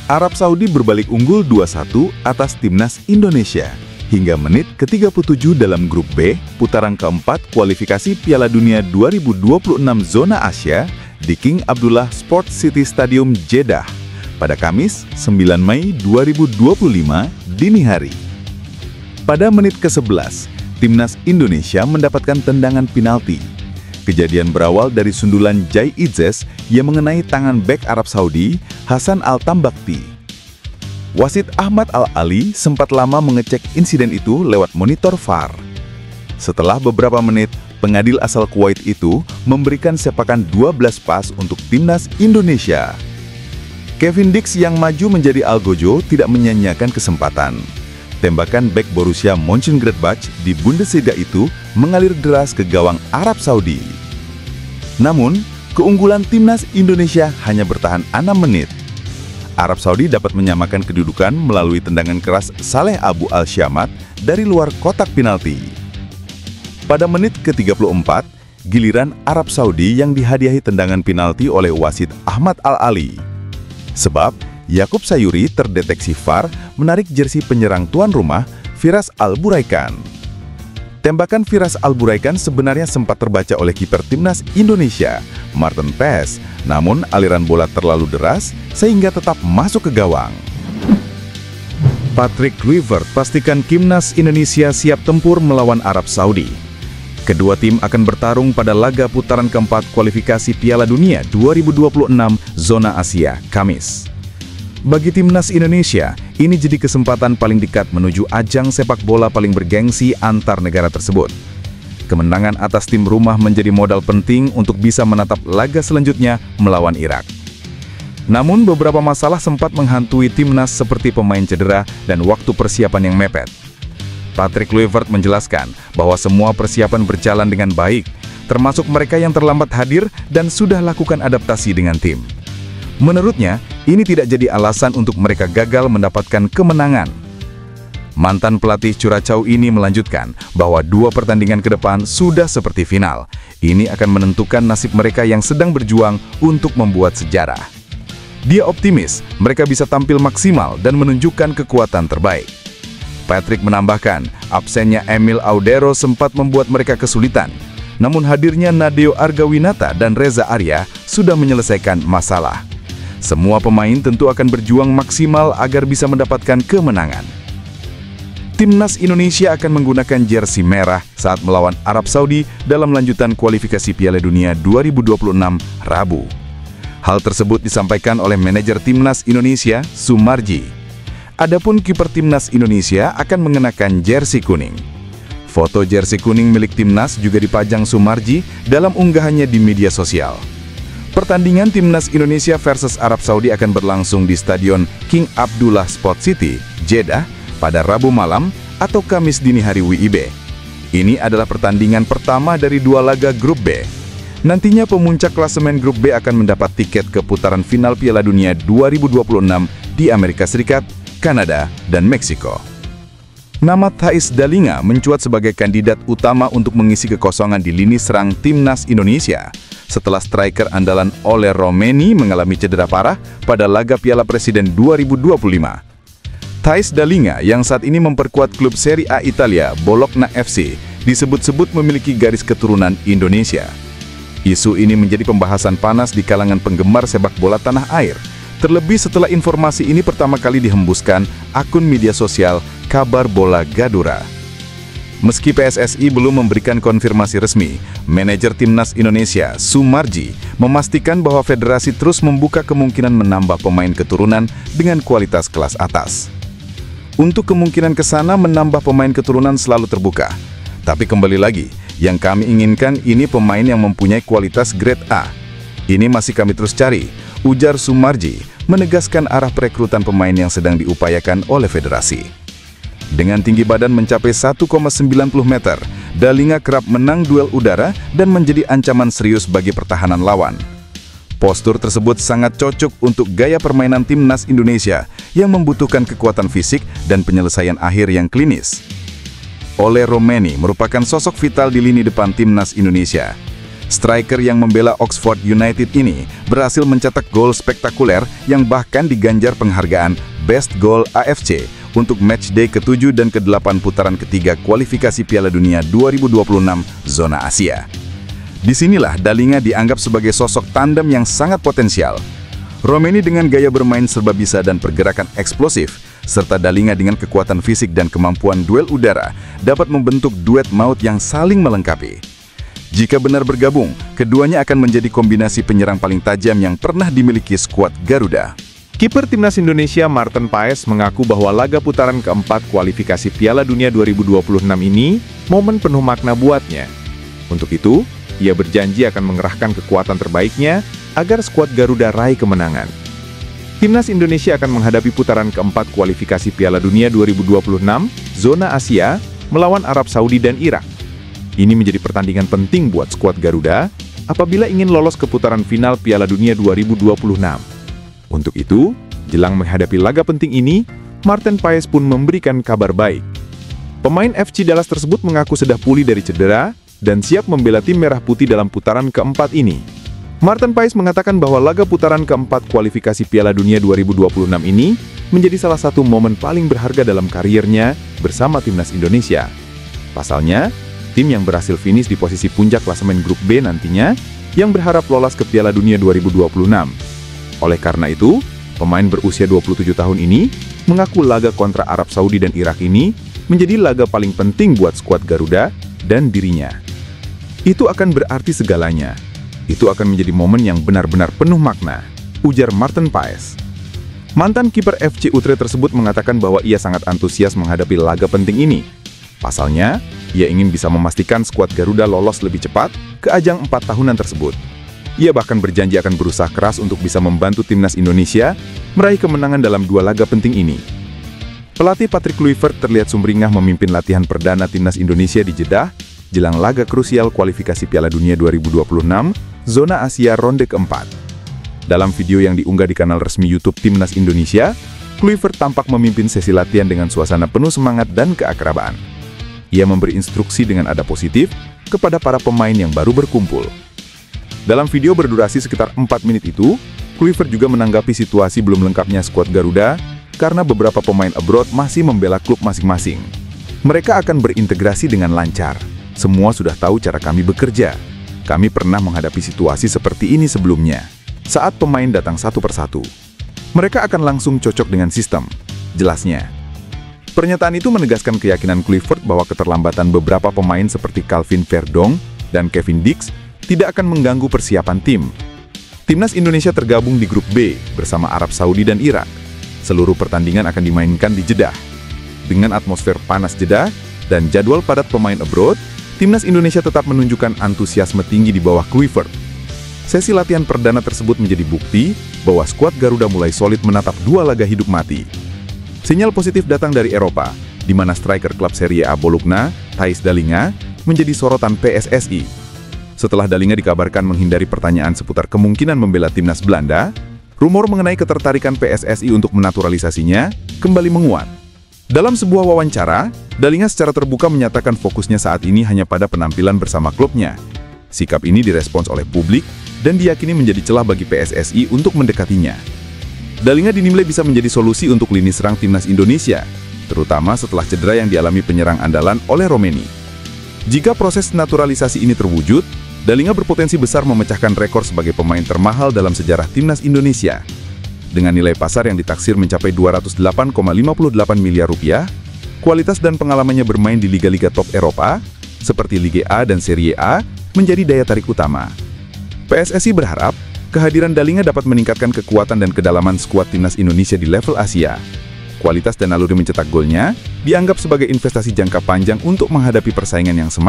Arab Saudi berbalik unggul 2-1 atas timnas Indonesia hingga menit ke-37 dalam grup B putaran keempat kualifikasi Piala Dunia 2026 zona Asia di King Abdullah Sports City Stadium Jeddah pada Kamis 9 Mei 2025 dini hari. Pada menit ke-11, timnas Indonesia mendapatkan tendangan penalti. Kejadian berawal dari sundulan Jai Izzes yang mengenai tangan bek Arab Saudi, Hasan Al-Tambakti. Wasit Ahmad Al-Ali sempat lama mengecek insiden itu lewat monitor VAR. Setelah beberapa menit, pengadil asal Kuwait itu memberikan sepakan 12 pas untuk timnas Indonesia. Kevin Dix yang maju menjadi algojo tidak menyanyiakan kesempatan. Tembakan bek Borussia Mönchengladbach di Bundesliga itu mengalir deras ke gawang Arab Saudi. Namun, keunggulan timnas Indonesia hanya bertahan 6 menit. Arab Saudi dapat menyamakan kedudukan melalui tendangan keras Saleh Abu Al-Syamat dari luar kotak penalti. Pada menit ke-34, giliran Arab Saudi yang dihadiahi tendangan penalti oleh wasit Ahmad Al-Ali. Sebab, Yakub Sayuri terdeteksi VAR menarik jersey penyerang tuan rumah, Firas Al-Buraikan. Tembakan Firas Al-Buraikan sebenarnya sempat terbaca oleh kiper timnas Indonesia, Martin Paes, namun aliran bola terlalu deras sehingga tetap masuk ke gawang. Patrick Kluivert pastikan timnas Indonesia siap tempur melawan Arab Saudi. Kedua tim akan bertarung pada laga putaran keempat kualifikasi Piala Dunia 2026 zona Asia, Kamis. Bagi timnas Indonesia, ini jadi kesempatan paling dekat menuju ajang sepak bola paling bergengsi antar negara tersebut. Kemenangan atas tim rumah menjadi modal penting untuk bisa menatap laga selanjutnya melawan Irak. Namun beberapa masalah sempat menghantui timnas seperti pemain cedera dan waktu persiapan yang mepet. Patrick Kluivert menjelaskan bahwa semua persiapan berjalan dengan baik, termasuk mereka yang terlambat hadir dan sudah lakukan adaptasi dengan tim. Menurutnya, ini tidak jadi alasan untuk mereka gagal mendapatkan kemenangan. Mantan pelatih Curacao ini melanjutkan bahwa 2 pertandingan ke depan sudah seperti final. Ini akan menentukan nasib mereka yang sedang berjuang untuk membuat sejarah. Dia optimis mereka bisa tampil maksimal dan menunjukkan kekuatan terbaik. Patrick menambahkan, absennya Emil Audero sempat membuat mereka kesulitan. Namun hadirnya Nadeo Argawinata dan Reza Arya sudah menyelesaikan masalah. Semua pemain tentu akan berjuang maksimal agar bisa mendapatkan kemenangan. Timnas Indonesia akan menggunakan jersey merah saat melawan Arab Saudi dalam lanjutan kualifikasi Piala Dunia 2026 Rabu. Hal tersebut disampaikan oleh manajer Timnas Indonesia, Sumarji. Adapun kiper Timnas Indonesia akan mengenakan jersey kuning. Foto jersey kuning milik Timnas juga dipajang Sumarji dalam unggahannya di media sosial. Pertandingan Timnas Indonesia versus Arab Saudi akan berlangsung di Stadion King Abdullah Sports City, Jeddah, pada Rabu malam atau Kamis dini hari WIB. Ini adalah pertandingan pertama dari 2 laga grup B. Nantinya pemuncak klasemen grup B akan mendapat tiket ke putaran final Piala Dunia 2026 di Amerika Serikat, Kanada, dan Meksiko. Nama Thais Dalinga mencuat sebagai kandidat utama untuk mengisi kekosongan di lini serang Timnas Indonesia setelah striker andalan Ole Romeni mengalami cedera parah pada laga Piala Presiden 2025. Thais Dalinga yang saat ini memperkuat klub Serie A Italia, Bologna FC, disebut-sebut memiliki garis keturunan Indonesia. Isu ini menjadi pembahasan panas di kalangan penggemar sepak bola tanah air, terlebih setelah informasi ini pertama kali dihembuskan akun media sosial Kabar Bola Gadura. Meski PSSI belum memberikan konfirmasi resmi, manajer Timnas Indonesia, Sumarji, memastikan bahwa federasi terus membuka kemungkinan menambah pemain keturunan dengan kualitas kelas atas. Untuk kemungkinan ke sana menambah pemain keturunan selalu terbuka. Tapi kembali lagi, yang kami inginkan ini pemain yang mempunyai kualitas grade A. Ini masih kami terus cari, ujar Sumarji, menegaskan arah perekrutan pemain yang sedang diupayakan oleh federasi. Dengan tinggi badan mencapai 1,90 meter, Dalinga kerap menang duel udara dan menjadi ancaman serius bagi pertahanan lawan. Postur tersebut sangat cocok untuk gaya permainan timnas Indonesia yang membutuhkan kekuatan fisik dan penyelesaian akhir yang klinis. Ole Romeni merupakan sosok vital di lini depan timnas Indonesia. Striker yang membela Oxford United ini berhasil mencetak gol spektakuler yang bahkan diganjar penghargaan Best Goal AFC untuk matchday ke-7 dan ke-8 putaran ketiga kualifikasi Piala Dunia 2026 zona Asia. Disinilah Dalinga dianggap sebagai sosok tandem yang sangat potensial. Romeni dengan gaya bermain serba bisa dan pergerakan eksplosif, serta Dalinga dengan kekuatan fisik dan kemampuan duel udara, dapat membentuk duet maut yang saling melengkapi. Jika benar bergabung, keduanya akan menjadi kombinasi penyerang paling tajam yang pernah dimiliki skuad Garuda. Kiper Timnas Indonesia Maarten Paes mengaku bahwa laga putaran keempat kualifikasi Piala Dunia 2026 ini momen penuh makna buatnya. Untuk itu, ia berjanji akan mengerahkan kekuatan terbaiknya agar skuad Garuda raih kemenangan. Timnas Indonesia akan menghadapi putaran keempat kualifikasi Piala Dunia 2026 zona Asia melawan Arab Saudi dan Irak. Ini menjadi pertandingan penting buat skuad Garuda apabila ingin lolos ke putaran final Piala Dunia 2026. Untuk itu, jelang menghadapi laga penting ini, Maarten Paes pun memberikan kabar baik. Pemain FC Dallas tersebut mengaku sudah pulih dari cedera dan siap membela tim merah putih dalam putaran keempat ini. Maarten Paes mengatakan bahwa laga putaran keempat kualifikasi Piala Dunia 2026 ini menjadi salah satu momen paling berharga dalam karirnya bersama timnas Indonesia. Pasalnya, tim yang berhasil finish di posisi puncak klasemen grup B nantinya yang berharap lolos ke Piala Dunia 2026. Oleh karena itu, pemain berusia 27 tahun ini mengaku laga kontra Arab Saudi dan Irak ini menjadi laga paling penting buat skuad Garuda dan dirinya. Itu akan berarti segalanya. Itu akan menjadi momen yang benar-benar penuh makna, ujar Maarten Paes. Mantan kiper FC Utrecht tersebut mengatakan bahwa ia sangat antusias menghadapi laga penting ini. Pasalnya, ia ingin bisa memastikan skuad Garuda lolos lebih cepat ke ajang 4 tahunan tersebut. Ia bahkan berjanji akan berusaha keras untuk bisa membantu timnas Indonesia meraih kemenangan dalam 2 laga penting ini. Pelatih Patrick Kluivert terlihat sumringah memimpin latihan perdana timnas Indonesia di Jeddah jelang laga krusial kualifikasi Piala Dunia 2026 zona Asia ronde keempat. Dalam video yang diunggah di kanal resmi YouTube Timnas Indonesia, Kluivert tampak memimpin sesi latihan dengan suasana penuh semangat dan keakrabaan. Ia memberi instruksi dengan nada positif kepada para pemain yang baru berkumpul. Dalam video berdurasi sekitar 4 menit itu, Kluivert juga menanggapi situasi belum lengkapnya skuad Garuda karena beberapa pemain abroad masih membela klub masing-masing. Mereka akan berintegrasi dengan lancar. Semua sudah tahu cara kami bekerja. Kami pernah menghadapi situasi seperti ini sebelumnya, saat pemain datang satu persatu. Mereka akan langsung cocok dengan sistem, jelasnya. Pernyataan itu menegaskan keyakinan Kluivert bahwa keterlambatan beberapa pemain seperti Calvin Verdong dan Kevin Dix tidak akan mengganggu persiapan tim. Timnas Indonesia tergabung di grup B bersama Arab Saudi dan Irak. Seluruh pertandingan akan dimainkan di Jeddah. Dengan atmosfer panas Jeddah dan jadwal padat pemain abroad, Timnas Indonesia tetap menunjukkan antusiasme tinggi di bawah Kluivert. Sesi latihan perdana tersebut menjadi bukti bahwa skuad Garuda mulai solid menatap 2 laga hidup mati. Sinyal positif datang dari Eropa, di mana striker klub Serie A Bologna, Thijs Dalinga, menjadi sorotan PSSI. Setelah Dalinga dikabarkan menghindari pertanyaan seputar kemungkinan membela timnas Belanda, rumor mengenai ketertarikan PSSI untuk menaturalisasinya kembali menguat. Dalam sebuah wawancara, Dalinga secara terbuka menyatakan fokusnya saat ini hanya pada penampilan bersama klubnya. Sikap ini direspons oleh publik dan diyakini menjadi celah bagi PSSI untuk mendekatinya. Dalinga dinilai bisa menjadi solusi untuk lini serang timnas Indonesia, terutama setelah cedera yang dialami penyerang andalan oleh Romeni. Jika proses naturalisasi ini terwujud, Dalinga berpotensi besar memecahkan rekor sebagai pemain termahal dalam sejarah timnas Indonesia. Dengan nilai pasar yang ditaksir mencapai 208,58 miliar rupiah, kualitas dan pengalamannya bermain di liga-liga top Eropa, seperti Liga A dan Serie A, menjadi daya tarik utama. PSSI berharap, kehadiran Dalinga dapat meningkatkan kekuatan dan kedalaman skuad timnas Indonesia di level Asia. Kualitas dan naluri mencetak golnya dianggap sebagai investasi jangka panjang untuk menghadapi persaingan yang semakin